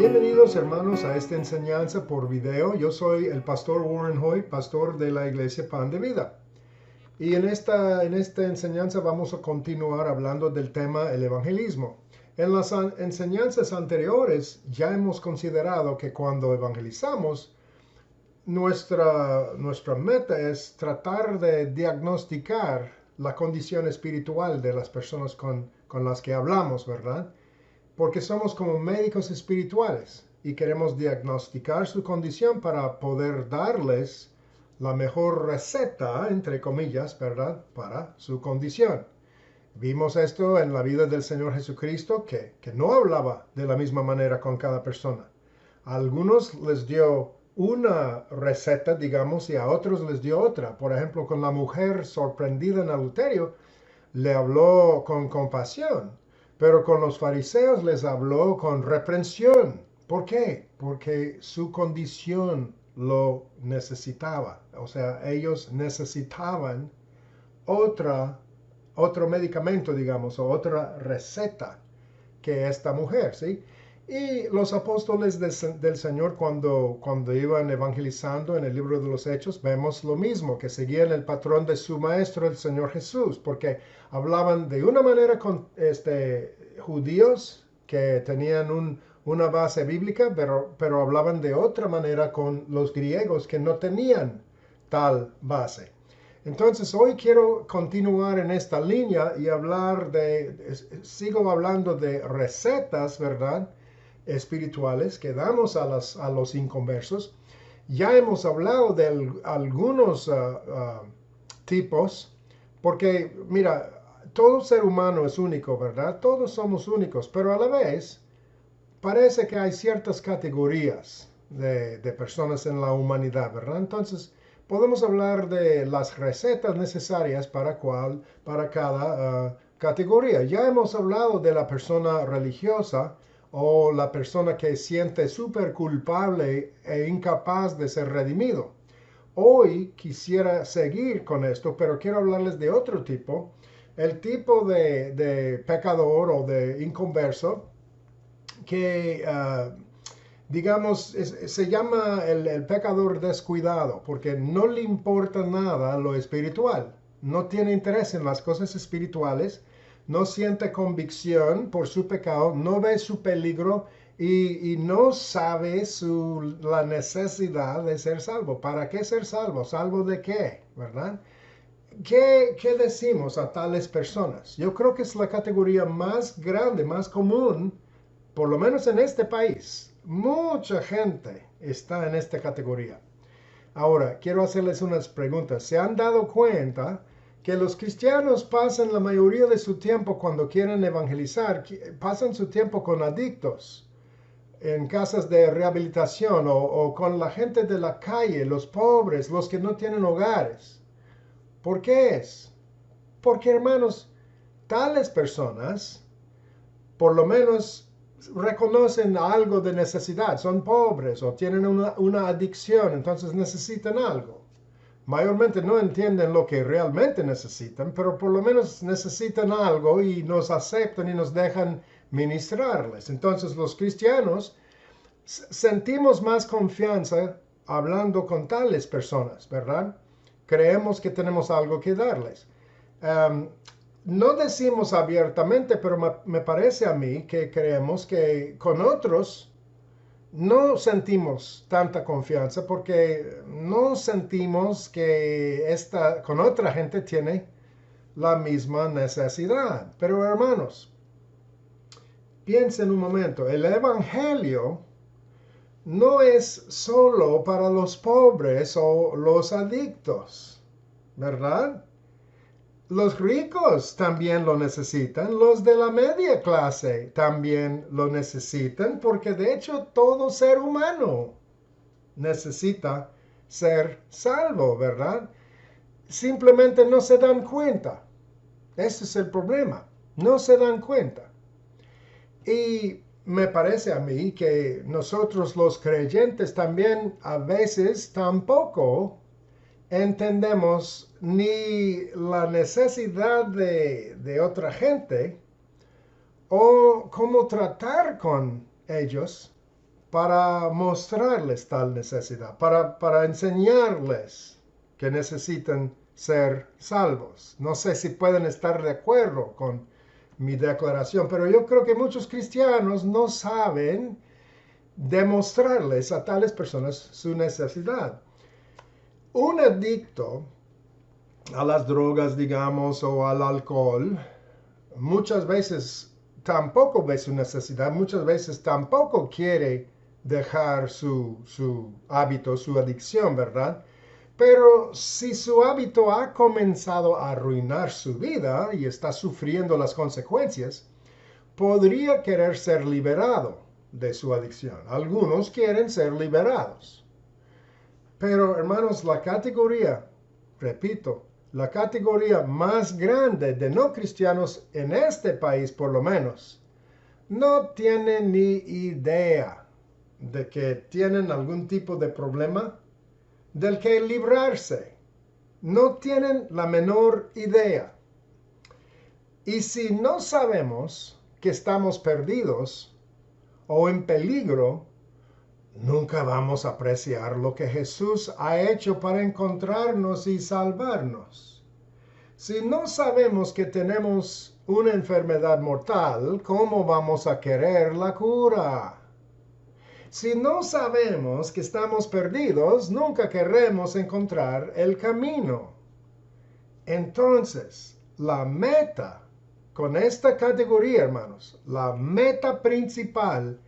Bienvenidos hermanos a esta enseñanza por video. Yo soy el pastor Warren Hoy, pastor de la iglesia Pan de Vida. Y en esta enseñanza vamos a continuar hablando del tema el evangelismo. En las enseñanzas anteriores ya hemos considerado que cuando evangelizamos, nuestra meta es tratar de diagnosticar la condición espiritual de las personas con las que hablamos, ¿verdad? Porque somos como médicos espirituales y queremos diagnosticar su condición para poder darles la mejor receta, entre comillas, ¿verdad?, para su condición. Vimos esto en la vida del Señor Jesucristo, que no hablaba de la misma manera con cada persona. A algunos les dio una receta, digamos, y a otros les dio otra. Por ejemplo, con la mujer sorprendida en adulterio, le habló con compasión, pero con los fariseos les habló con reprensión. ¿Por qué? Porque su condición lo necesitaba. O sea, ellos necesitaban otro medicamento, digamos, o otra receta que esta mujer, ¿sí? Y los apóstoles del Señor cuando iban evangelizando en el libro de los Hechos, vemos lo mismo, que seguían el patrón de su maestro, el Señor Jesús, porque hablaban de una manera con judíos que tenían una base bíblica, pero hablaban de otra manera con los griegos que no tenían tal base. Entonces hoy quiero continuar en esta línea y sigo hablando de recetas, ¿verdad?, espirituales que damos a los inconversos. Ya hemos hablado de algunos tipos, porque mira, todo ser humano es único, ¿verdad? Todos somos únicos, pero a la vez parece que hay ciertas categorías de personas en la humanidad, ¿verdad? Entonces, podemos hablar de las recetas necesarias para cada categoría. Ya hemos hablado de la persona religiosa o la persona que siente súper culpable e incapaz de ser redimido. Hoy quisiera seguir con esto, pero quiero hablarles de otro tipo, el tipo de pecador o de inconverso que digamos, se llama el pecador descuidado, porque no le importa nada lo espiritual, no tiene interés en las cosas espirituales, no siente convicción por su pecado, no ve su peligro y no sabe la necesidad de ser salvo. ¿Para qué ser salvo? ¿Salvo de qué? ¿Verdad? ¿Qué decimos a tales personas? Yo creo que es la categoría más grande, más común, por lo menos en este país. Mucha gente está en esta categoría. Ahora, quiero hacerles unas preguntas. ¿Se han dado cuenta que los cristianos pasan la mayoría de su tiempo cuando quieren evangelizar, pasan su tiempo con adictos, en casas de rehabilitación o con la gente de la calle, los pobres, los que no tienen hogares? ¿Por qué es? Porque, hermanos, tales personas, por lo menos reconocen algo de necesidad, son pobres o tienen una adicción, entonces necesitan algo. Mayormente no entienden lo que realmente necesitan, pero por lo menos necesitan algo y nos aceptan y nos dejan ministrarles. Entonces los cristianos sentimos más confianza hablando con tales personas, ¿verdad? Creemos que tenemos algo que darles. No decimos abiertamente, pero me parece a mí que creemos que con otros no sentimos tanta confianza porque no sentimos que con otra gente tiene la misma necesidad. Pero hermanos, piensen un momento, el Evangelio no es solo para los pobres o los adictos, ¿verdad? Los ricos también lo necesitan, los de la media clase también lo necesitan, porque de hecho todo ser humano necesita ser salvo, ¿verdad? Simplemente no se dan cuenta. Ese es el problema. No se dan cuenta. Y me parece a mí que nosotros los creyentes también a veces tampoco entendemos ni la necesidad de otra gente o cómo tratar con ellos para mostrarles tal necesidad, para enseñarles que necesitan ser salvos. No sé si pueden estar de acuerdo con mi declaración, pero yo creo que muchos cristianos no saben demostrarles a tales personas su necesidad. Un adicto a las drogas, digamos, o al alcohol, muchas veces tampoco ve su necesidad, muchas veces tampoco quiere dejar su hábito, su adicción, ¿verdad? Pero si su hábito ha comenzado a arruinar su vida y está sufriendo las consecuencias, podría querer ser liberado de su adicción. Algunos quieren ser liberados. Pero hermanos, la categoría, repito, la categoría más grande de no cristianos en este país por lo menos, no tienen ni idea de que tienen algún tipo de problema del que librarse. No tienen la menor idea. Y si no sabemos que estamos perdidos o en peligro, nunca vamos a apreciar lo que Jesús ha hecho para encontrarnos y salvarnos. Si no sabemos que tenemos una enfermedad mortal, ¿cómo vamos a querer la cura? Si no sabemos que estamos perdidos, nunca querremos encontrar el camino. Entonces, la meta con esta categoría, hermanos, la meta principal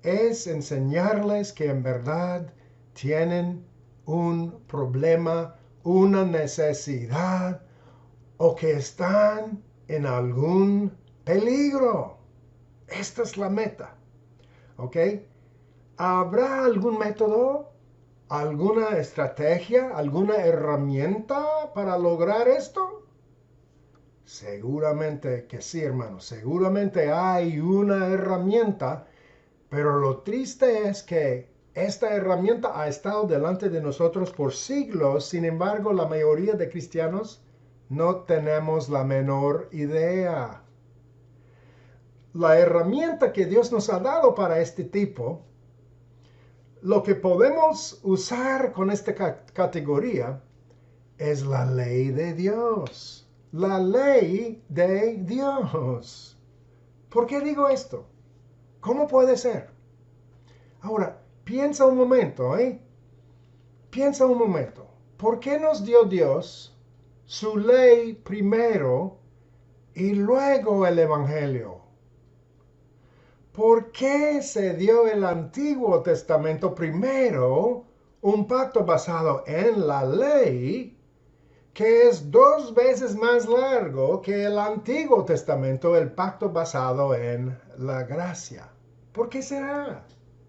es enseñarles que en verdad tienen un problema, una necesidad o que están en algún peligro. Esta es la meta. ¿Ok? ¿Habrá algún método, alguna estrategia, alguna herramienta para lograr esto? Seguramente que sí, hermanos. Seguramente hay una herramienta. Pero lo triste es que esta herramienta ha estado delante de nosotros por siglos. Sin embargo, la mayoría de cristianos no tenemos la menor idea. La herramienta que Dios nos ha dado para este tipo, lo que podemos usar con esta categoría es la ley de Dios. La ley de Dios. ¿Por qué digo esto? ¿Cómo puede ser? Ahora, piensa un momento, ¿eh? Piensa un momento. ¿Por qué nos dio Dios su ley primero y luego el Evangelio? ¿Por qué se dio el Antiguo Testamento primero, un pacto basado en la ley, que es 2 veces más largo que el Antiguo Testamento, el pacto basado en la gracia? ¿Por qué será?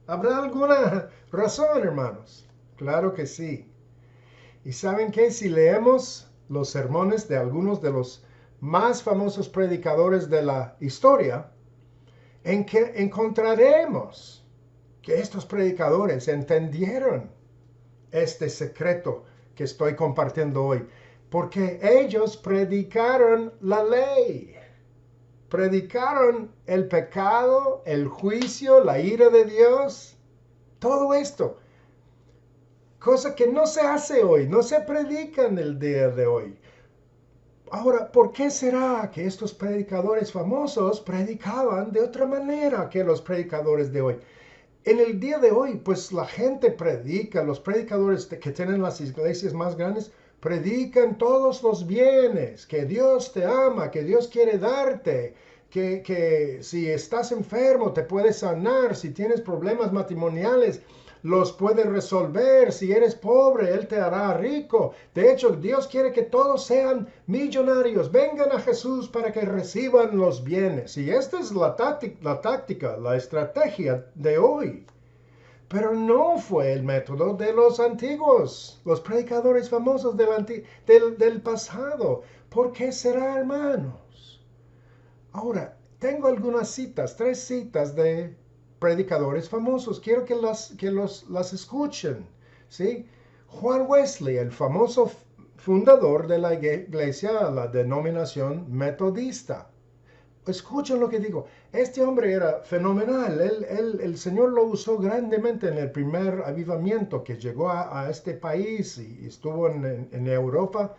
¿Habrá alguna razón, hermanos? Claro que sí. ¿Y saben qué? Si leemos los sermones de algunos de los más famosos predicadores de la historia, en que encontraremos que estos predicadores entendieron este secreto que estoy compartiendo hoy, porque ellos predicaron la ley. Predicaron el pecado, el juicio, la ira de Dios, todo esto. Cosa que no se hace hoy, no se predica en el día de hoy. Ahora, ¿por qué será que estos predicadores famosos predicaban de otra manera que los predicadores de hoy? En el día de hoy, pues la gente predica, los predicadores que tienen las iglesias más grandes, predican todos los bienes, que Dios te ama, que Dios quiere darte, que si estás enfermo te puede sanar, si tienes problemas matrimoniales, los puede resolver, si eres pobre, Él te hará rico. De hecho, Dios quiere que todos sean millonarios, vengan a Jesús para que reciban los bienes. Y esta es la táctica, la estrategia de hoy. Pero no fue el método de los antiguos, los predicadores famosos del pasado. ¿Por qué será, hermanos? Ahora, tengo algunas citas, 3 citas de predicadores famosos. Quiero que las escuchen, ¿sí? Juan Wesley, el famoso fundador de la iglesia, la denominación metodista. escuchen lo que digo. Este hombre era fenomenal. El Señor lo usó grandemente en el primer avivamiento que llegó a este país y estuvo en Europa.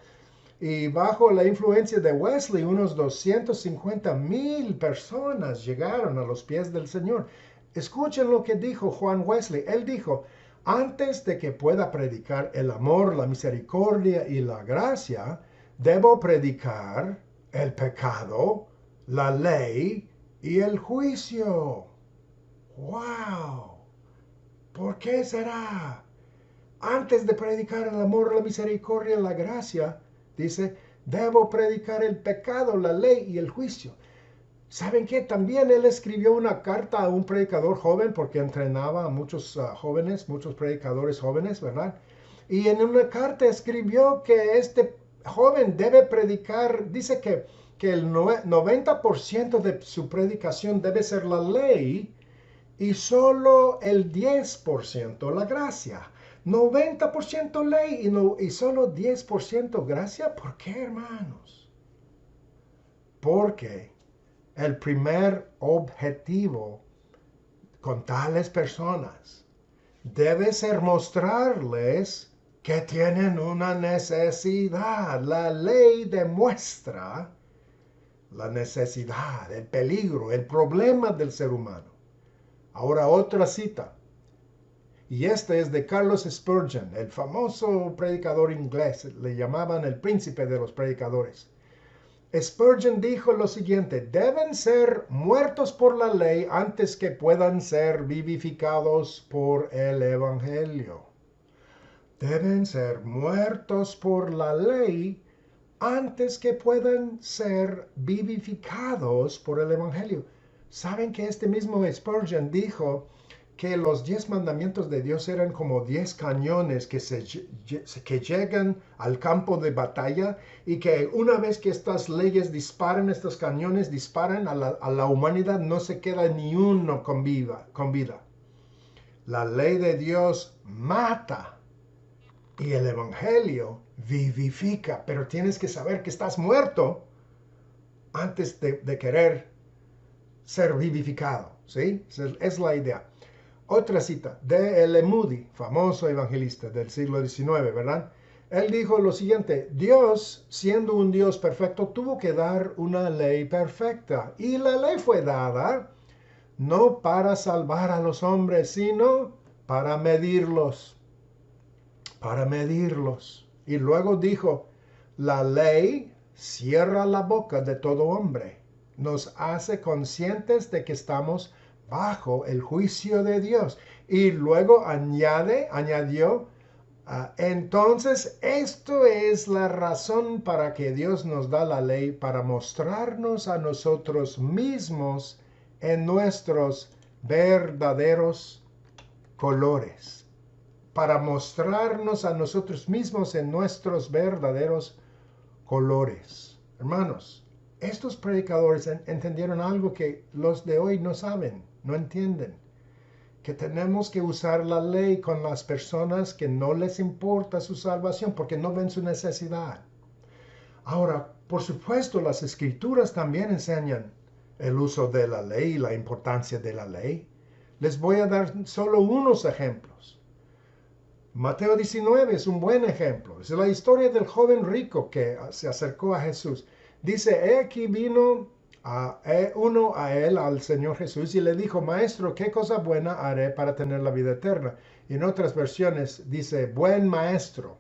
Y bajo la influencia de Wesley, unos 250,000 personas llegaron a los pies del Señor. Escuchen lo que dijo Juan Wesley. Él dijo, antes de que pueda predicar el amor, la misericordia y la gracia, debo predicar el pecado, la ley y el juicio. ¡Wow! ¿Por qué será? Antes de predicar el amor, la misericordia y la gracia, dice, debo predicar el pecado, la ley y el juicio. ¿Saben qué? También él escribió una carta a un predicador joven porque entrenaba a muchos jóvenes, muchos predicadores jóvenes, ¿verdad? Y en una carta escribió que este joven debe predicar, dice que el 90% de su predicación debe ser la ley y solo el 10% la gracia. 90% ley y solo 10% gracia. ¿Por qué, hermanos? Porque el primer objetivo con tales personas debe ser mostrarles que tienen una necesidad. La ley demuestra la necesidad, el peligro, el problema del ser humano. Ahora otra cita. Y esta es de Carlos Spurgeon, el famoso predicador inglés. Le llamaban el príncipe de los predicadores. Spurgeon dijo lo siguiente, deben ser muertos por la ley antes que puedan ser vivificados por el Evangelio. Deben ser muertos por la ley antes que puedan ser vivificados por el Evangelio. ¿Saben que este mismo Spurgeon dijo que los 10 mandamientos de Dios eran como 10 cañones que llegan al campo de batalla y que una vez que estas leyes disparan, estos cañones disparan a la humanidad, no se queda ni uno con vida? La ley de Dios mata y el Evangelio vivifica, pero tienes que saber que estás muerto antes de querer ser vivificado, ¿sí? Es la idea. Otra cita de L. Moody, famoso evangelista del siglo XIX, ¿verdad? Él dijo lo siguiente, Dios, siendo un Dios perfecto, tuvo que dar una ley perfecta. Y la ley fue dada no para salvar a los hombres, sino para medirlos. Para medirlos. Y luego dijo, la ley cierra la boca de todo hombre. Nos hace conscientes de que estamos bajo el juicio de Dios. Y luego añadió, entonces esto es la razón para que Dios nos da la ley, para mostrarnos a nosotros mismos en nuestros verdaderos colores. Para mostrarnos a nosotros mismos en nuestros verdaderos colores. Hermanos, estos predicadores entendieron algo que los de hoy no saben, no entienden. Que tenemos que usar la ley con las personas que no les importa su salvación porque no ven su necesidad. Ahora, por supuesto, las escrituras también enseñan el uso de la ley y la importancia de la ley. Les voy a dar solo unos ejemplos. Mateo 19 es un buen ejemplo. Es la historia del joven rico que se acercó a Jesús. Dice, he aquí vino uno a él, al Señor Jesús, y le dijo, Maestro, ¿qué cosa buena haré para tener la vida eterna? Y en otras versiones dice, buen maestro,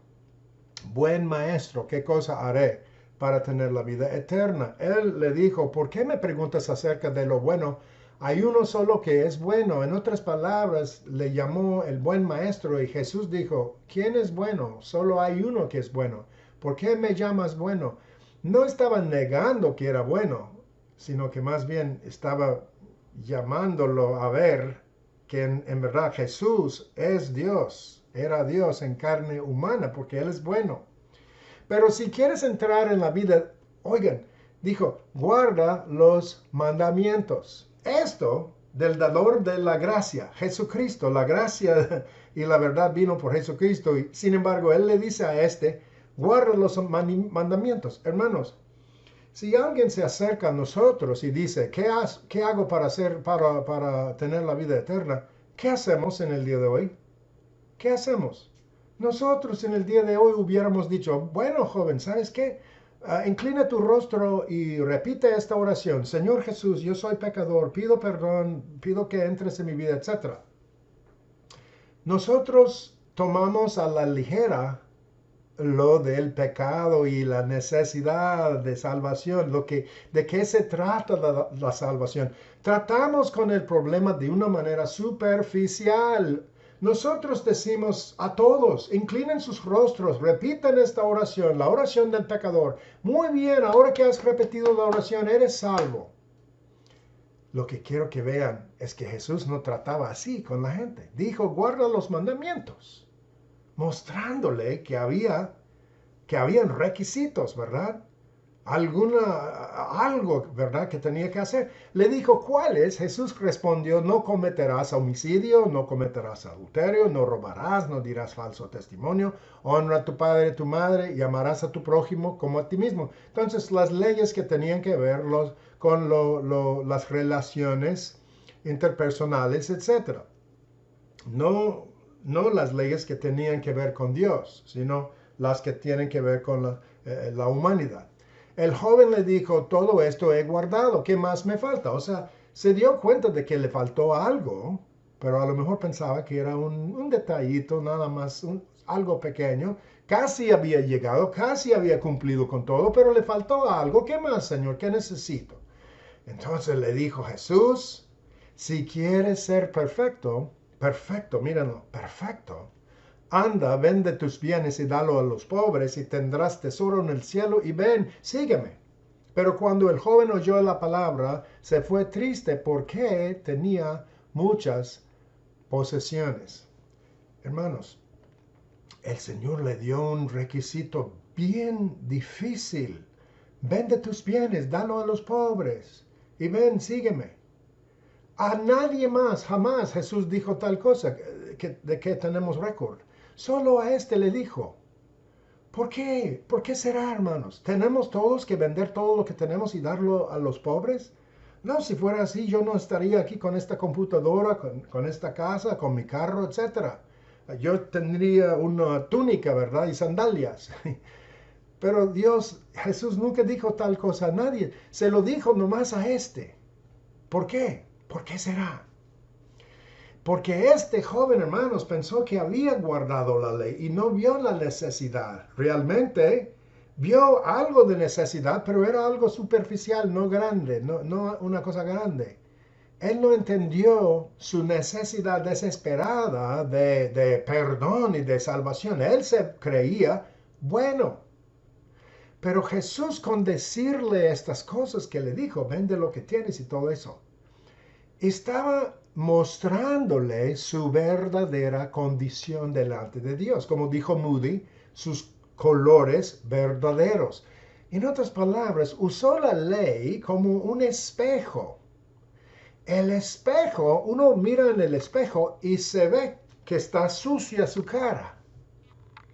¿qué cosa haré para tener la vida eterna? Él le dijo, ¿por qué me preguntas acerca de lo bueno? Hay uno solo que es bueno. En otras palabras, le llamó el buen maestro y Jesús dijo, ¿quién es bueno? Solo hay uno que es bueno. ¿Por qué me llamas bueno? No estaba negando que era bueno, sino que más bien estaba llamándolo a ver que en verdad Jesús es Dios, era Dios en carne humana, porque Él es bueno. Pero si quieres entrar en la vida, oigan, dijo, guarda los mandamientos. Esto del dador de la gracia, Jesucristo, la gracia y la verdad vino por Jesucristo. Y sin embargo, Él le dice a guarda los mandamientos. Hermanos, Si alguien se acerca a nosotros y dice, ¿qué hago para tener la vida eterna? ¿Qué hacemos en el día de hoy? ¿Qué hacemos? Nosotros en el día de hoy hubiéramos dicho, bueno, joven, ¿sabes qué? Inclina tu rostro y repite esta oración. Señor Jesús, yo soy pecador, pido perdón, pido que entres en mi vida, etc. Nosotros tomamos a la ligera lo del pecado y la necesidad de salvación, de qué se trata la salvación. Tratamos con el problema de una manera superficial. Nosotros decimos a todos, inclinen sus rostros, repiten esta oración, la oración del pecador. Muy bien, ahora que has repetido la oración, eres salvo. Lo que quiero que vean es que Jesús no trataba así con la gente. Dijo, guarda los mandamientos, mostrándole que habían requisitos, ¿verdad? Algo, ¿verdad? Que tenía que hacer. Le dijo, ¿cuáles? Jesús respondió, no cometerás homicidio, no cometerás adulterio, no robarás, no dirás falso testimonio, honra a tu padre y tu madre y amarás a tu prójimo como a ti mismo. Entonces, las leyes que tenían que ver con las relaciones interpersonales, etc. No, no las leyes que tenían que ver con Dios, sino las que tienen que ver con la humanidad. El joven le dijo, todo esto he guardado, ¿qué más me falta? O sea, se dio cuenta de que le faltó algo, pero a lo mejor pensaba que era un detallito, nada más, algo pequeño. Casi había llegado, casi había cumplido con todo, pero le faltó algo. ¿Qué más, Señor? ¿Qué necesito? Entonces le dijo Jesús, si quieres ser perfecto, perfecto, míralo, perfecto. Anda, vende tus bienes y dalo a los pobres y tendrás tesoro en el cielo y ven, sígueme. Pero cuando el joven oyó la palabra, se fue triste porque tenía muchas posesiones. Hermanos, el Señor le dio un requisito bien difícil. Vende tus bienes, dalo a los pobres y ven, sígueme. A nadie más, jamás Jesús dijo tal cosa de que tenemos récord. Solo a este le dijo. ¿Por qué? ¿Por qué será, hermanos? ¿Tenemos todos que vender todo lo que tenemos y darlo a los pobres? No, si fuera así, yo no estaría aquí con esta computadora, con esta casa, con mi carro, etc. Yo tendría una túnica, ¿verdad? Y sandalias. Pero Jesús nunca dijo tal cosa a nadie. Se lo dijo nomás a este. ¿Por qué? ¿Por qué será? Porque este joven, hermanos, pensó que había guardado la ley y no vio la necesidad. Realmente vio algo de necesidad, pero era algo superficial, no grande, no una cosa grande. Él no entendió su necesidad desesperada de perdón y de salvación. Él se creía bueno. Pero Jesús, con decirle estas cosas que le dijo, vende lo que tienes y todo eso, estaba mostrándole su verdadera condición delante de Dios. Como dijo Moody, sus colores verdaderos. En otras palabras, usó la ley como un espejo. El espejo, uno mira en el espejo y se ve que está sucia su cara,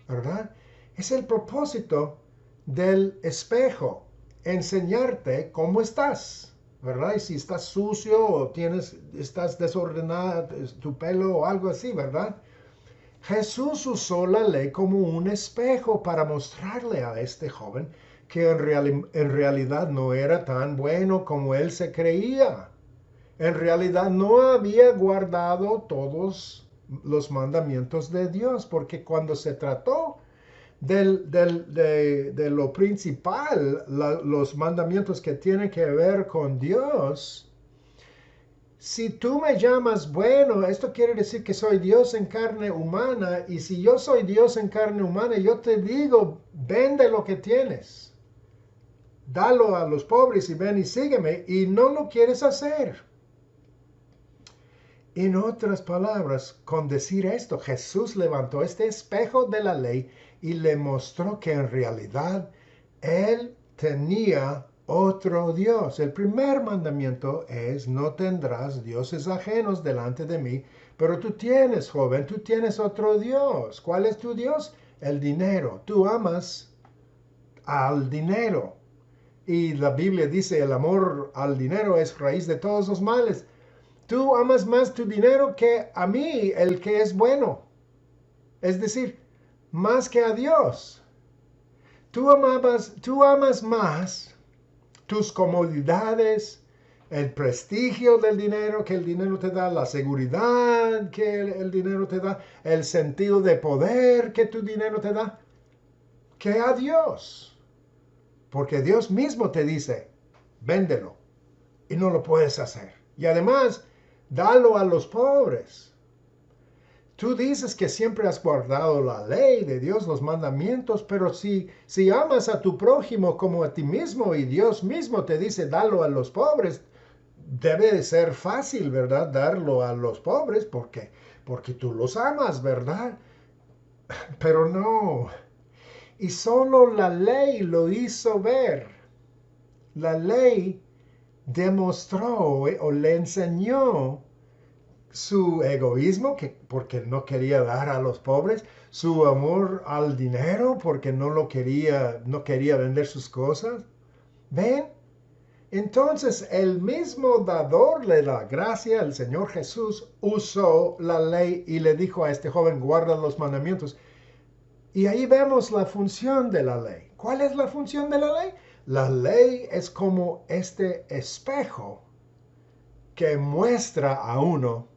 ¿verdad? Es el propósito del espejo, enseñarte cómo estás, ¿verdad? Y si estás sucio o estás desordenado, tu pelo o algo así, ¿verdad? Jesús usó la ley como un espejo para mostrarle a este joven que en realidad no era tan bueno como él se creía. En realidad no había guardado todos los mandamientos de Dios, porque cuando se trató de lo principal, los mandamientos que tienen que ver con Dios, si tú me llamas bueno, esto quiere decir que soy Dios en carne humana, y si yo soy Dios en carne humana, yo te digo, vende lo que tienes, dalo a los pobres y ven y sígueme, y no lo quieres hacer. En otras palabras, con decir esto, Jesús levantó este espejo de la ley y le mostró que en realidad él tenía otro Dios. El primer mandamiento es, no tendrás dioses ajenos delante de mí, pero tú tienes, joven, tú tienes otro Dios. ¿Cuál es tu Dios? El dinero. Tú amas al dinero. Y la Biblia dice, el amor al dinero es raíz de todos los males. Tú amas más tu dinero que a mí, el que es bueno. Es decir, más que a Dios. Tú amas más tus comodidades, el prestigio del dinero que el dinero te da, la seguridad que el dinero te da, el sentido de poder que tu dinero te da, que a Dios. Porque Dios mismo te dice, véndelo. Y no lo puedes hacer. Y además, dalo a los pobres. Tú dices que siempre has guardado la ley de Dios, los mandamientos, pero si amas a tu prójimo como a ti mismo y Dios mismo te dice, dalo a los pobres, debe de ser fácil, ¿verdad? Darlo a los pobres porque tú los amas, ¿verdad? Pero no. Y solo la ley lo hizo ver. La ley demostró o le enseñó su egoísmo, porque no quería dar a los pobres, su amor al dinero, porque no quería vender sus cosas. ¿Ven? Entonces el mismo dador de la gracia, el Señor Jesús, usó la ley y le dijo a este joven, guarda los mandamientos. Y ahí vemos la función de la ley. ¿Cuál es la función de la ley? La ley es como este espejo que muestra a uno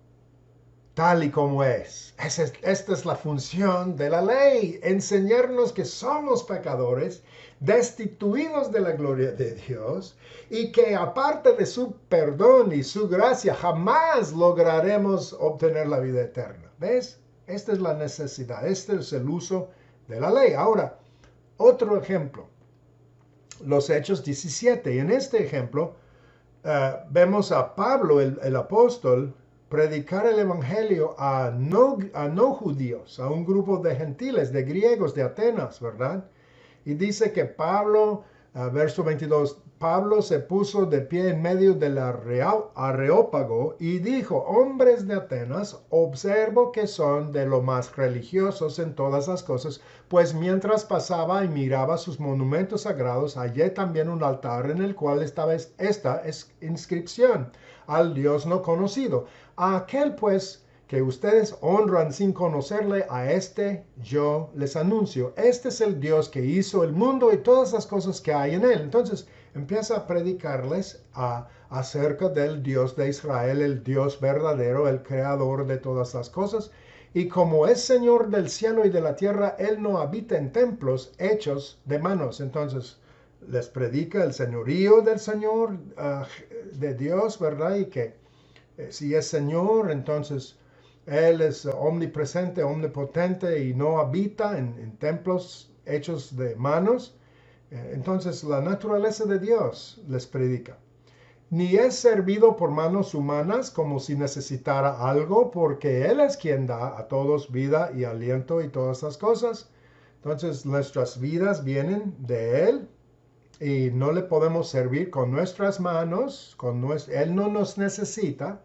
tal y como es. Esta es la función de la ley, enseñarnos que somos pecadores, destituidos de la gloria de Dios, y que aparte de su perdón y su gracia, jamás lograremos obtener la vida eterna. ¿Ves? Esta es la necesidad, este es el uso de la ley. Ahora, otro ejemplo, los Hechos 17. Y en este ejemplo, vemos a Pablo, el apóstol, predicar el evangelio a no judíos, a un grupo de gentiles, de griegos de Atenas, ¿verdad? Y dice que Pablo, verso 22, Pablo se puso de pie en medio del Areópago y dijo, hombres de Atenas, observo que son de lo más religiosos en todas las cosas, pues mientras pasaba y miraba sus monumentos sagrados, hallé también un altar en el cual estaba esta inscripción, al Dios no conocido. A aquel pues que ustedes honran sin conocerle, a este yo les anuncio. Este es el Dios que hizo el mundo y todas las cosas que hay en él. Entonces empieza a predicarles acerca del Dios de Israel, el Dios verdadero, el creador de todas las cosas. Y como es Señor del cielo y de la tierra, Él no habita en templos hechos de manos. Entonces les predica el señorío del Señor, de Dios, ¿verdad? Y que si es Señor, entonces Él es omnipresente, omnipotente y no habita en templos hechos de manos. Entonces la naturaleza de Dios les predica. Ni es servido por manos humanas como si necesitara algo, porque Él es quien da a todos vida y aliento y todas las cosas. Entonces nuestras vidas vienen de Él y no le podemos servir con nuestras manos. Él no nos necesita.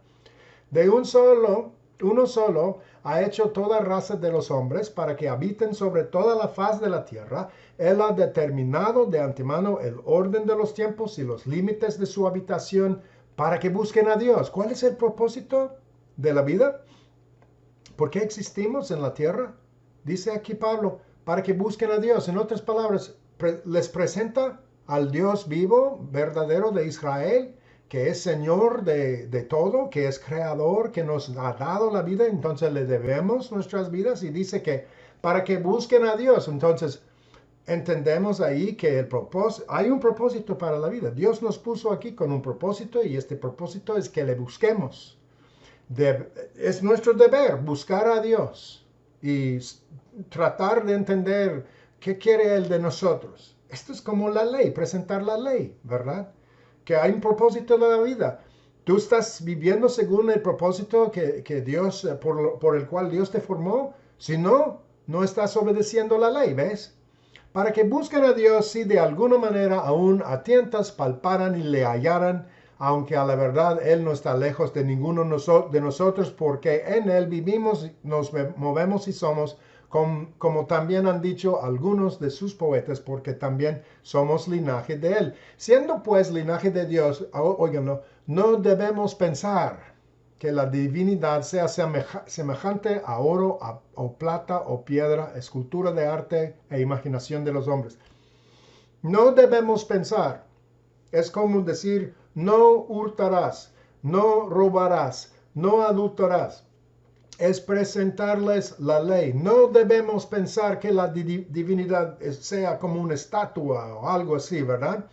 De uno solo ha hecho toda raza de los hombres para que habiten sobre toda la faz de la tierra. Él ha determinado de antemano el orden de los tiempos y los límites de su habitación para que busquen a Dios. ¿Cuál es el propósito de la vida? ¿Por qué existimos en la tierra? Dice aquí Pablo, para que busquen a Dios. En otras palabras, les presenta al Dios vivo, verdadero de Israel, que es Señor de todo, que es creador, que nos ha dado la vida, entonces le debemos nuestras vidas y dice que para que busquen a Dios. Entonces entendemos ahí que hay un propósito para la vida. Dios nos puso aquí con un propósito y este propósito es que le busquemos. Es nuestro deber buscar a Dios y tratar de entender qué quiere Él de nosotros. Esto es como la ley, presentar la ley, ¿verdad? Que hay un propósito de la vida. Tú estás viviendo según el propósito que Dios, por el cual Dios te formó. Si no, no estás obedeciendo la ley, ¿ves? Para que busquen a Dios si de alguna manera aún a tientas palparan y le hallaran, aunque a la verdad Él no está lejos de ninguno de nosotros, porque en Él vivimos, nos movemos y somos, como también han dicho algunos de sus poetas, porque también somos linaje de él. Siendo pues linaje de Dios, óiganlo, no debemos pensar que la divinidad sea semejante a oro, o plata, o piedra, escultura de arte e imaginación de los hombres. No debemos pensar. Es como decir, no hurtarás, no robarás, no adulterarás. Es presentarles la ley. No debemos pensar que la divinidad sea como una estatua o algo así, ¿verdad?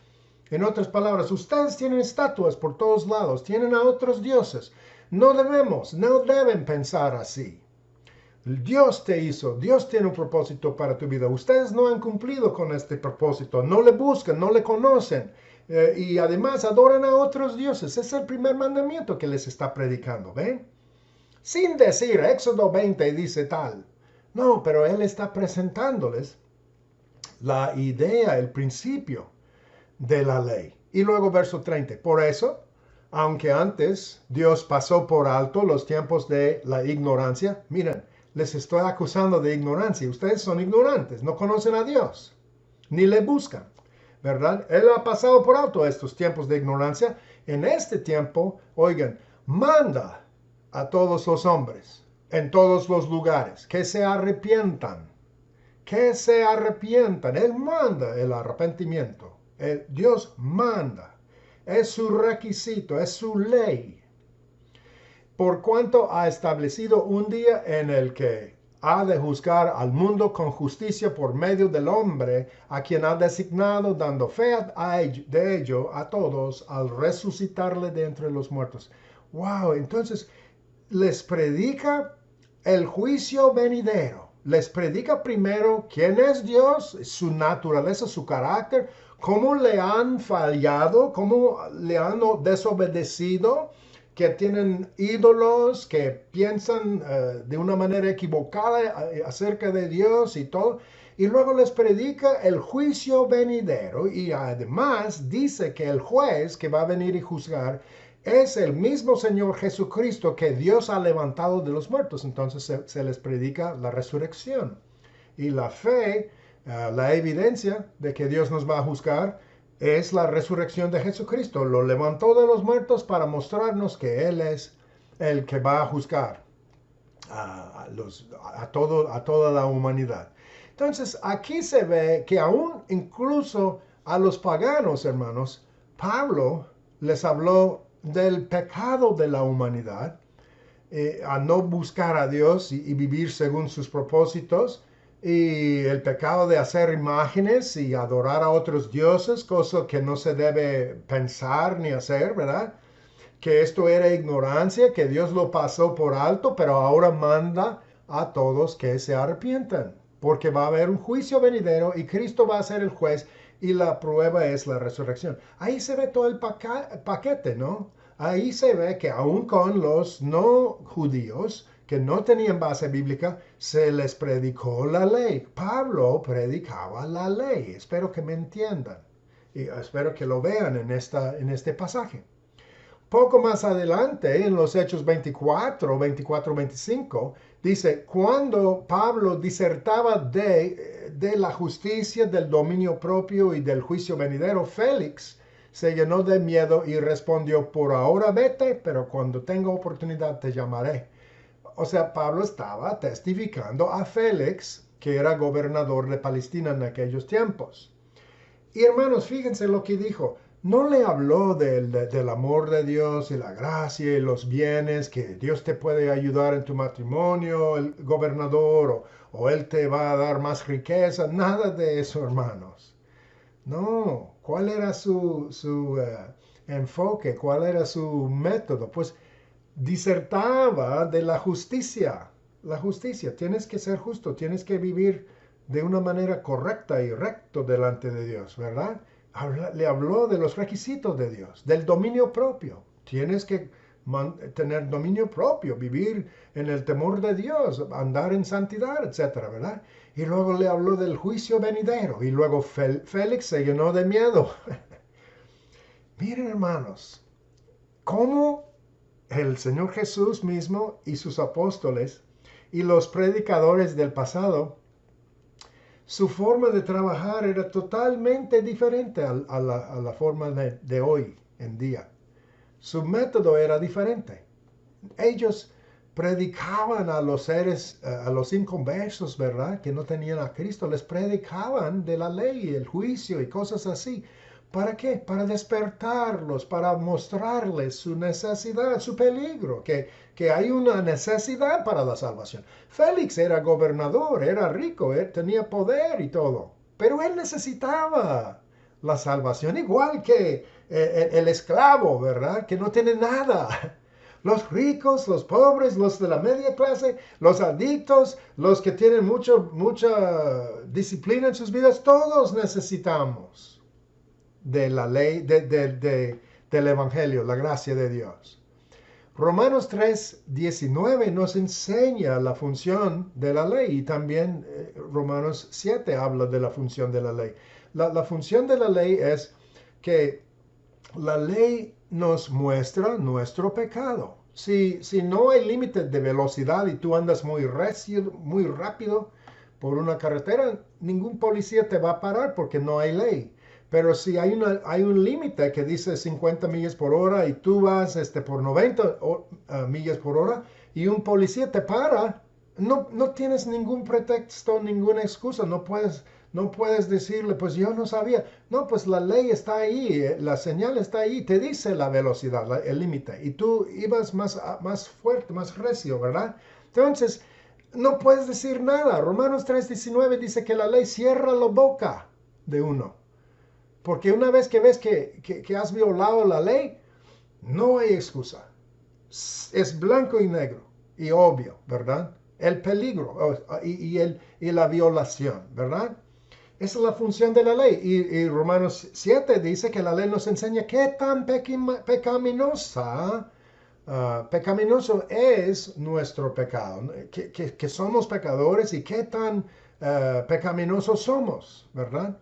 En otras palabras, ustedes tienen estatuas por todos lados, tienen a otros dioses. No deben pensar así. Dios te hizo, Dios tiene un propósito para tu vida. Ustedes no han cumplido con este propósito, no le buscan, no le conocen y además adoran a otros dioses. Ese es el primer mandamiento que les está predicando, ¿ven? Sin decir, Éxodo 20 dice tal. No, pero Él está presentándoles la idea, el principio de la ley. Y luego verso 30. Por eso, aunque antes Dios pasó por alto los tiempos de la ignorancia, miren, les estoy acusando de ignorancia. Ustedes son ignorantes, no conocen a Dios, ni le buscan, ¿verdad? Él ha pasado por alto estos tiempos de ignorancia. En este tiempo, oigan, manda a todos los hombres, en todos los lugares, que se arrepientan. Que se arrepientan. Él manda el arrepentimiento. Dios manda. Es su requisito, es su ley. Por cuanto ha establecido un día en el que ha de juzgar al mundo con justicia por medio del hombre, a quien ha designado, dando fe de ello a todos, al resucitarle de entre los muertos. Wow, entonces les predica el juicio venidero. Les predica primero quién es Dios, su naturaleza, su carácter, cómo le han fallado, cómo le han desobedecido, que tienen ídolos, que piensan de una manera equivocada acerca de Dios y todo. Y luego les predica el juicio venidero y además dice que el juez que va a venir y juzgar es el mismo Señor Jesucristo que Dios ha levantado de los muertos. Entonces se les predica la resurrección. Y la fe, la evidencia de que Dios nos va a juzgar, es la resurrección de Jesucristo. Lo levantó de los muertos para mostrarnos que Él es el que va a juzgar a toda la humanidad. Entonces aquí se ve que aún incluso a los paganos, hermanos, Pablo les habló del pecado de la humanidad, a no buscar a Dios y vivir según sus propósitos, y el pecado de hacer imágenes y adorar a otros dioses, cosa que no se debe pensar ni hacer, ¿verdad? Que esto era ignorancia, que Dios lo pasó por alto, pero ahora manda a todos que se arrepientan, porque va a haber un juicio venidero y Cristo va a ser el juez y la prueba es la resurrección. Ahí se ve todo el paquete, ¿no? Ahí se ve que aún con los no judíos que no tenían base bíblica, se les predicó la ley. Pablo predicaba la ley. Espero que me entiendan y espero que lo vean en este pasaje. Poco más adelante, en los Hechos 24, 25, dice, cuando Pablo disertaba de la justicia, del dominio propio y del juicio venidero, Félix se llenó de miedo y respondió, por ahora vete, pero cuando tenga oportunidad te llamaré. O sea, Pablo estaba testificando a Félix, que era gobernador de Palestina en aquellos tiempos. Y hermanos, fíjense lo que dijo. No le habló del amor de Dios y la gracia y los bienes, que Dios te puede ayudar en tu matrimonio, el gobernador, o Él te va a dar más riqueza. Nada de eso, hermanos. No, ¿cuál era su enfoque? ¿Cuál era su método? Pues disertaba de la justicia. La justicia, tienes que ser justo, tienes que vivir de una manera correcta y recto delante de Dios, ¿verdad? Le habló de los requisitos de Dios, del dominio propio. Tienes que tener dominio propio, vivir en el temor de Dios, andar en santidad, etcétera, ¿verdad? Y luego le habló del juicio venidero y luego Félix se llenó de miedo. Miren, hermanos, cómo el Señor Jesús mismo y sus apóstoles Y los predicadores del pasado, su forma de trabajar era totalmente diferente a la forma de hoy en día. Su método era diferente. Ellos predicaban a los seres, a los inconversos, ¿verdad? Que no tenían a Cristo, les predicaban de la ley, el juicio y cosas así. ¿Para qué? Para despertarlos, para mostrarles su necesidad, su peligro, que hay una necesidad para la salvación. Félix era gobernador, era rico, él tenía poder y todo, pero él necesitaba la salvación, igual que el esclavo, ¿verdad? Que no tiene nada. Los ricos, los pobres, los de la media clase, los adictos, los que tienen mucha disciplina en sus vidas, todos necesitamos de la ley, del Evangelio, la gracia de Dios. Romanos 3:19 nos enseña la función de la ley y también Romanos 7 habla de la función de la ley. La función de la ley es que la ley nos muestra nuestro pecado. Si no hay límite de velocidad y tú andas muy recio, muy rápido por una carretera, ningún policía te va a parar porque no hay ley. Pero si hay un límite que dice 50 millas por hora y tú vas por 90 millas por hora y un policía te para, no tienes ningún pretexto, ninguna excusa, no puedes decirle, pues yo no sabía. No, pues la ley está ahí, la señal está ahí, te dice la velocidad, el límite. Y tú ibas más fuerte, más recio, ¿verdad? Entonces, no puedes decir nada. Romanos 3:19 dice que la ley cierra la boca de uno. Porque una vez que ves que has violado la ley, no hay excusa. Es blanco y negro y obvio, ¿verdad? El peligro y la violación, ¿verdad? Esa es la función de la ley. Y Romanos 7 dice que la ley nos enseña qué tan pecaminoso es nuestro pecado, que somos pecadores y qué tan pecaminosos somos, ¿verdad?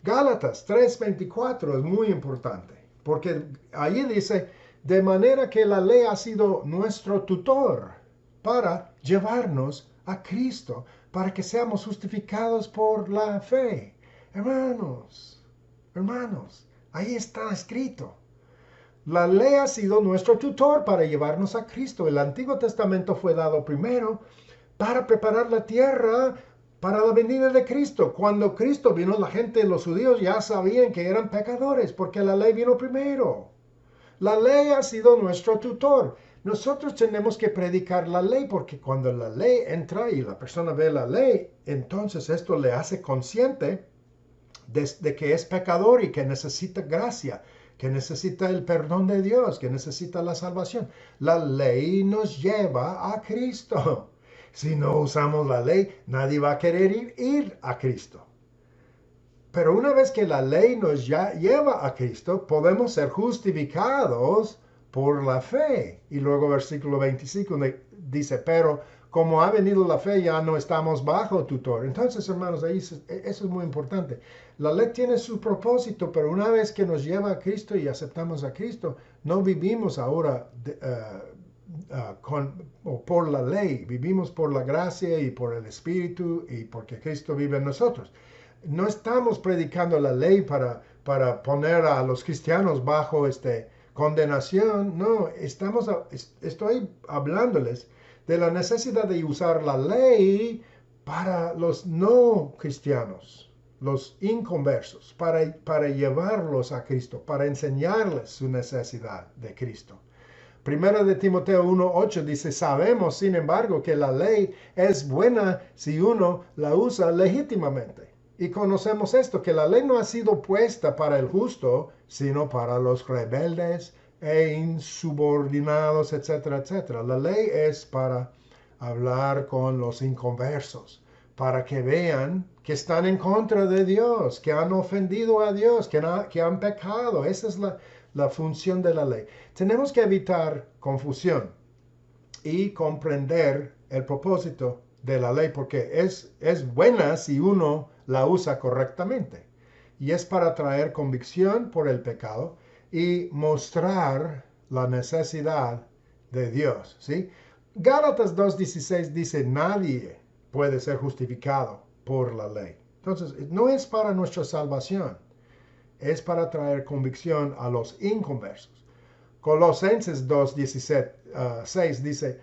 Gálatas 3:24 es muy importante, porque allí dice, de manera que la ley ha sido nuestro tutor para llevarnos a Cristo, para que seamos justificados por la fe. Hermanos, ahí está escrito. La ley ha sido nuestro tutor para llevarnos a Cristo. El Antiguo Testamento fue dado primero para preparar la tierra para la venida de Cristo. Cuando Cristo vino, la gente, los judíos ya sabían que eran pecadores porque la ley vino primero. La ley ha sido nuestro tutor. Nosotros tenemos que predicar la ley porque cuando la ley entra y la persona ve la ley, entonces esto le hace consciente de que es pecador y que necesita gracia, que necesita el perdón de Dios, que necesita la salvación. La ley nos lleva a Cristo. Si no usamos la ley, nadie va a querer ir a Cristo. Pero una vez que la ley nos lleva a Cristo, podemos ser justificados por la fe. Y luego versículo 25 dice, pero como ha venido la fe, ya no estamos bajo tutor. Entonces, hermanos, ahí eso es muy importante. La ley tiene su propósito, pero una vez que nos lleva a Cristo y aceptamos a Cristo, no vivimos ahora por la ley, vivimos por la gracia y por el Espíritu y porque Cristo vive en nosotros. No estamos predicando la ley para poner a los cristianos bajo condenación, no, estoy hablándoles de la necesidad de usar la ley para los no cristianos, los inconversos, para llevarlos a Cristo, para enseñarles su necesidad de Cristo. Primera de Timoteo 1:8 dice, sabemos, sin embargo, que la ley es buena si uno la usa legítimamente. Y conocemos esto, que la ley no ha sido puesta para el justo, sino para los rebeldes e insubordinados, etcétera, etcétera. La ley es para hablar con los inconversos, para que vean que están en contra de Dios, que han ofendido a Dios, que han pecado. Esa es la función de la ley. Tenemos que evitar confusión y comprender el propósito de la ley, porque es buena si uno la usa correctamente. Y es para traer convicción por el pecado y mostrar la necesidad de Dios, ¿sí? Gálatas 2:16 dice, nadie puede ser justificado por la ley. Entonces, no es para nuestra salvación, es para traer convicción a los inconversos. Colosenses 2:16 dice,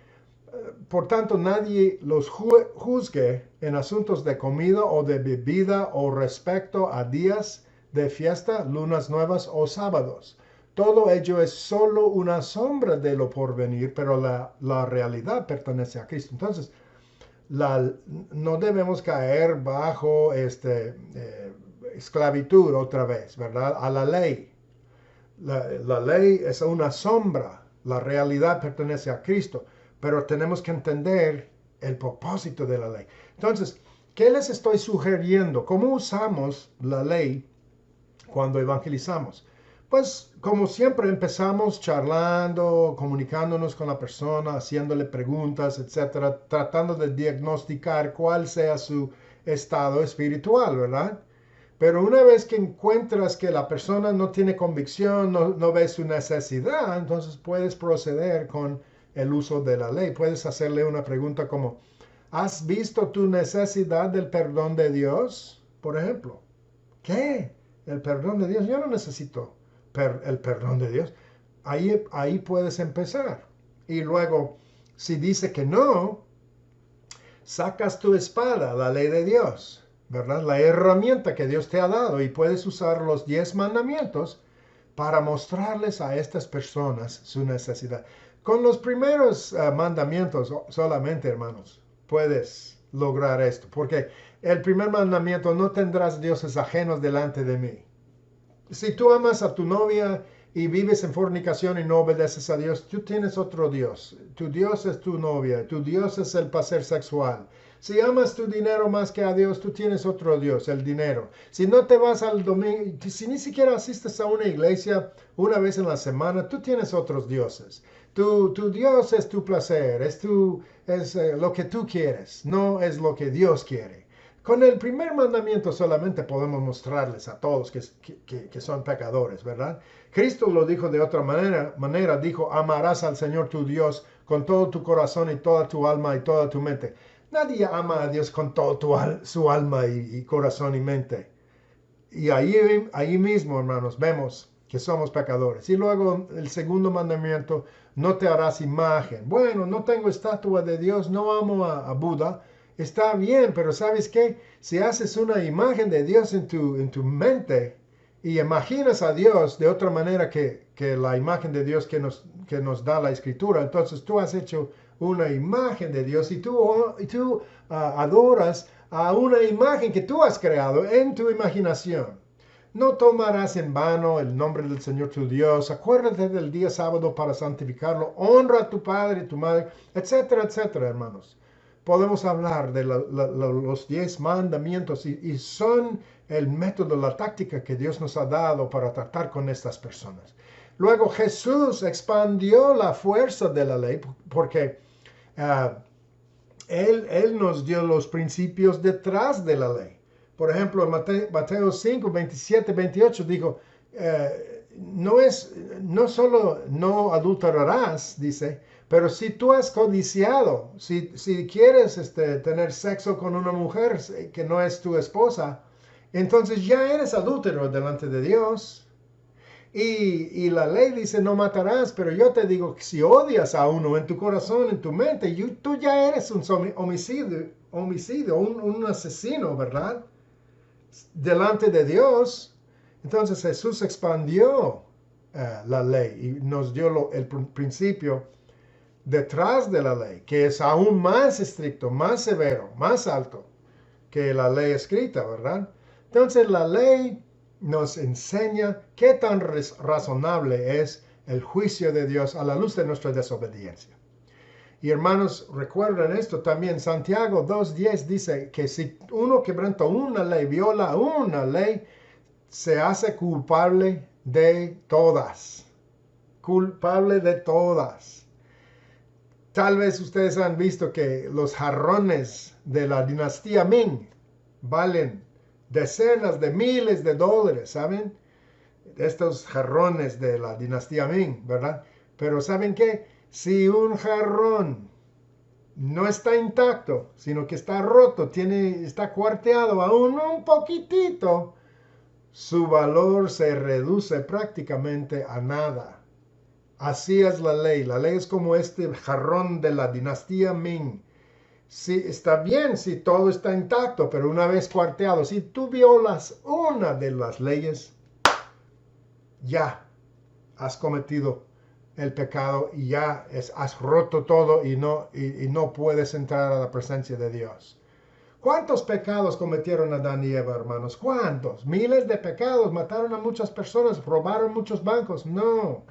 por tanto, nadie los juzgue en asuntos de comida o de bebida o respecto a días de fiesta, lunas nuevas o sábados. Todo ello es solo una sombra de lo porvenir, pero la realidad pertenece a Cristo. Entonces, no debemos caer bajo esclavitud otra vez, ¿verdad? A la ley. La ley es una sombra, la realidad pertenece a Cristo, pero tenemos que entender el propósito de la ley. Entonces, ¿qué les estoy sugiriendo? ¿Cómo usamos la ley cuando evangelizamos? Pues como siempre empezamos charlando, comunicándonos con la persona, haciéndole preguntas, etcétera, tratando de diagnosticar cuál sea su estado espiritual, ¿verdad? Pero una vez que encuentras que la persona no tiene convicción, no ve su necesidad, entonces puedes proceder con el uso de la ley. Puedes hacerle una pregunta como, ¿has visto tu necesidad del perdón de Dios? Por ejemplo, ¿qué? ¿El perdón de Dios? Yo no necesito el perdón de Dios. Ahí puedes empezar. Y luego, si dice que no, sacas tu espada, la ley de Dios. ¿Verdad? La herramienta que Dios te ha dado y puedes usar los 10 mandamientos para mostrarles a estas personas su necesidad. Con los primeros mandamientos solamente, hermanos, puedes lograr esto, porque el primer mandamiento, no tendrás dioses ajenos delante de mí. Si tú amas a tu novia y vives en fornicación y no obedeces a Dios, tú tienes otro Dios. Tu Dios es tu novia, tu Dios es el placer sexual. Si amas tu dinero más que a Dios, tú tienes otro Dios, el dinero. Si no te vas al domingo, si ni siquiera asistes a una iglesia una vez en la semana, tú tienes otros dioses. Tu Dios es tu placer, es lo que tú quieres, no es lo que Dios quiere. Con el primer mandamiento solamente podemos mostrarles a todos que son pecadores, ¿verdad? Cristo lo dijo de otra manera, dijo, amarás al Señor tu Dios con todo tu corazón y toda tu alma y toda tu mente. Nadie ama a Dios con todo su alma y corazón y mente. Y ahí mismo, hermanos, vemos que somos pecadores. Y luego el segundo mandamiento, no te harás imagen. Bueno, no tengo estatua de Dios, no amo a Buda. Está bien, pero ¿sabes qué? Si haces una imagen de Dios en tu mente y imaginas a Dios de otra manera que la imagen de Dios que nos da la Escritura, entonces tú has hecho una imagen de Dios y tú adoras a una imagen que tú has creado en tu imaginación. No tomarás en vano el nombre del Señor tu Dios. Acuérdate del día sábado para santificarlo. Honra a tu padre y tu madre, etcétera, etcétera, hermanos. Podemos hablar de los 10 mandamientos y son el método, la táctica que Dios nos ha dado para tratar con estas personas. Luego Jesús expandió la fuerza de la ley porque Él nos dio los principios detrás de la ley. Por ejemplo, en Mateo 5, 27, 28 dijo, no solo no adulterarás, dice, pero si tú has codiciado, si quieres tener sexo con una mujer que no es tu esposa, entonces ya eres adúltero delante de Dios. Y la ley dice no matarás, pero yo te digo que si odias a uno en tu corazón, en tu mente, tú ya eres un homicidio, un asesino, ¿verdad? Delante de Dios. Entonces Jesús expandió la ley y nos dio el principio detrás de la ley, que es aún más estricto, más severo, más alto que la ley escrita, ¿verdad? Entonces la ley nos enseña qué tan razonable es el juicio de Dios a la luz de nuestra desobediencia. Y hermanos, recuerden esto también, Santiago 2:10 dice que si uno quebranta una ley, viola una ley, se hace culpable de todas. Culpable de todas. Tal vez ustedes han visto que los jarrones de la dinastía Ming valen decenas de miles de dólares, ¿saben? Estos jarrones de la dinastía Ming, ¿verdad? Pero ¿saben qué? Si un jarrón no está intacto, sino que está roto, está cuarteado aún un poquitito, su valor se reduce prácticamente a nada. Así es la ley. La ley es como este jarrón de la dinastía Ming. Sí, está bien si todo está intacto, pero una vez cuarteado, si tú violas una de las leyes, ya has cometido el pecado y ya has roto todo y no puedes entrar a la presencia de Dios. ¿Cuántos pecados cometieron Adán y Eva, hermanos? ¿Cuántos? Miles de pecados. Mataron a muchas personas, robaron muchos bancos. No.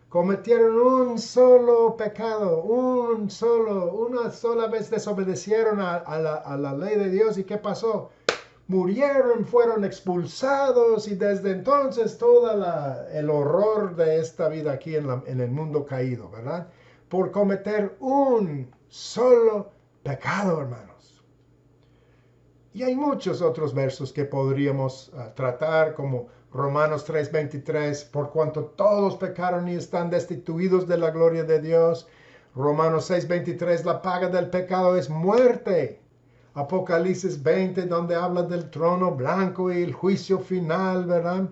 Cometieron un solo pecado, una sola vez desobedecieron a la ley de Dios. ¿Y qué pasó? Murieron, fueron expulsados y desde entonces todo el horror de esta vida aquí en el mundo caído, ¿verdad? Por cometer un solo pecado, hermanos. Y hay muchos otros versos que podríamos tratar, como Romanos 3:23, por cuanto todos pecaron y están destituidos de la gloria de Dios. Romanos 6:23, la paga del pecado es muerte. Apocalipsis 20, donde habla del trono blanco y el juicio final, ¿verdad?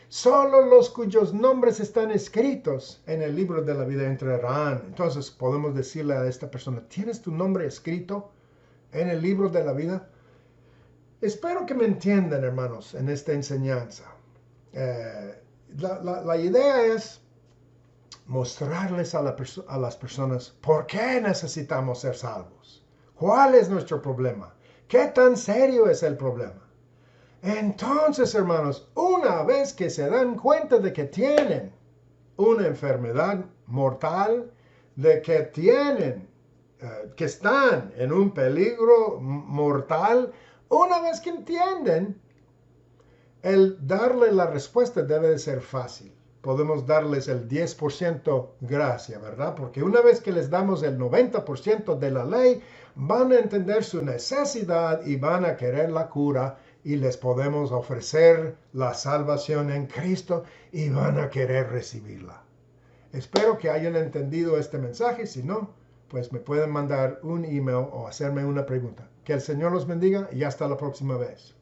Solo los cuyos nombres están escritos en el libro de la vida entrarán. Entonces podemos decirle a esta persona, ¿tienes tu nombre escrito en el libro de la vida? Espero que me entiendan, hermanos, en esta enseñanza. La idea es mostrarles a las personas por qué necesitamos ser salvos. ¿Cuál es nuestro problema? ¿Qué tan serio es el problema? Entonces, hermanos, una vez que se dan cuenta de que tienen una enfermedad mortal, de que que están en un peligro mortal, una vez que entienden, el darle la respuesta debe de ser fácil. Podemos darles el 10% gracia, ¿verdad? Porque una vez que les damos el 90% de la ley, van a entender su necesidad y van a querer la cura y les podemos ofrecer la salvación en Cristo y van a querer recibirla. Espero que hayan entendido este mensaje. Si no, pues me pueden mandar un email o hacerme una pregunta. Que el Señor los bendiga y hasta la próxima vez.